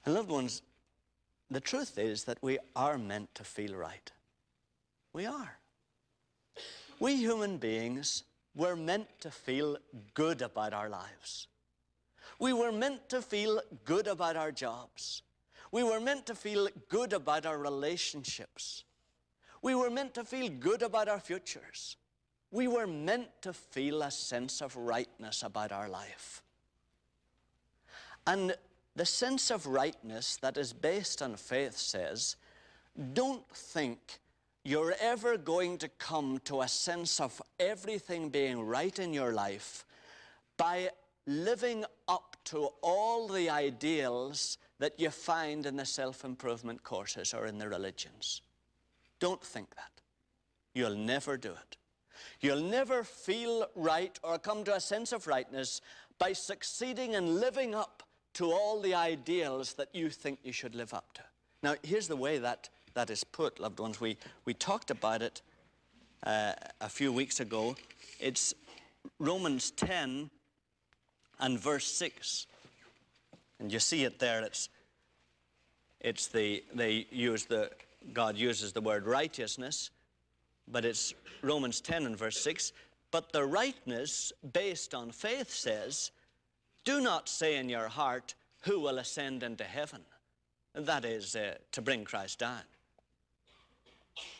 And loved ones, the truth is that we are meant to feel right. We are. We human beings were meant to feel good about our lives. We were meant to feel good about our jobs. We were meant to feel good about our relationships. We were meant to feel good about our futures. We were meant to feel a sense of rightness about our life. And the sense of rightness that is based on faith says, don't think you're ever going to come to a sense of everything being right in your life by living up to all the ideals that you find in the self-improvement courses or in the religions. Don't think that. You'll never do it. You'll never feel right or come to a sense of rightness by succeeding in living up to all the ideals that you think you should live up to. Now, here's the way that is put, loved ones. We talked about it a few weeks ago. It's Romans 10 and verse 6. And you see it there. God uses the word righteousness, but it's Romans 10 and verse 6. But the rightness based on faith says, do not say in your heart, who will ascend into heaven? That is, to bring Christ down.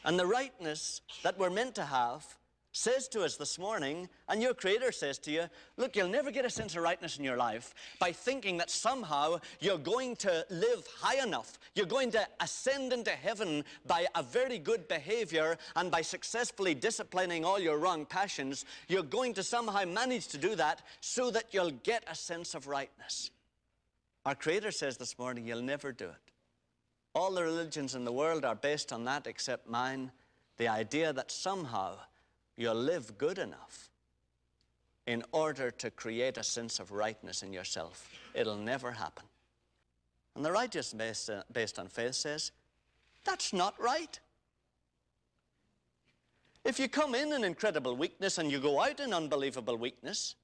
And the rightness that we're meant to have says to us this morning, and your Creator says to you, look, you'll never get a sense of rightness in your life by thinking that somehow you're going to live high enough. You're going to ascend into heaven by a very good behavior and by successfully disciplining all your wrong passions. You're going to somehow manage to do that so that you'll get a sense of rightness. Our Creator says this morning, you'll never do it. All the religions in the world are based on that except mine, the idea that somehow you'll live good enough in order to create a sense of rightness in yourself. It'll never happen. And the righteousness based on faith says, that's not right. If you come in incredible weakness and you go out in unbelievable weakness,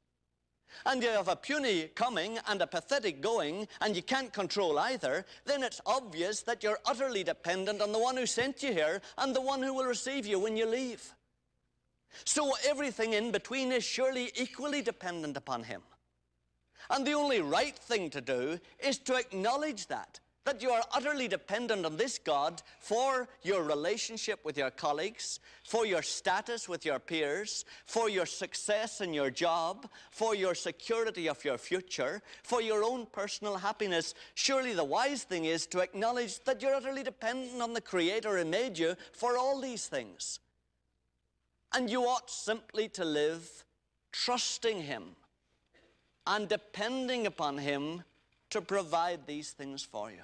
and you have a puny coming and a pathetic going, and you can't control either, then it's obvious that you're utterly dependent on the one who sent you here and the one who will receive you when you leave. So everything in between is surely equally dependent upon Him. And the only right thing to do is to acknowledge that you are utterly dependent on this God for your relationship with your colleagues, for your status with your peers, for your success in your job, for your security of your future, for your own personal happiness. Surely the wise thing is to acknowledge that you're utterly dependent on the Creator who made you for all these things. And you ought simply to live trusting Him and depending upon Him to provide these things for you.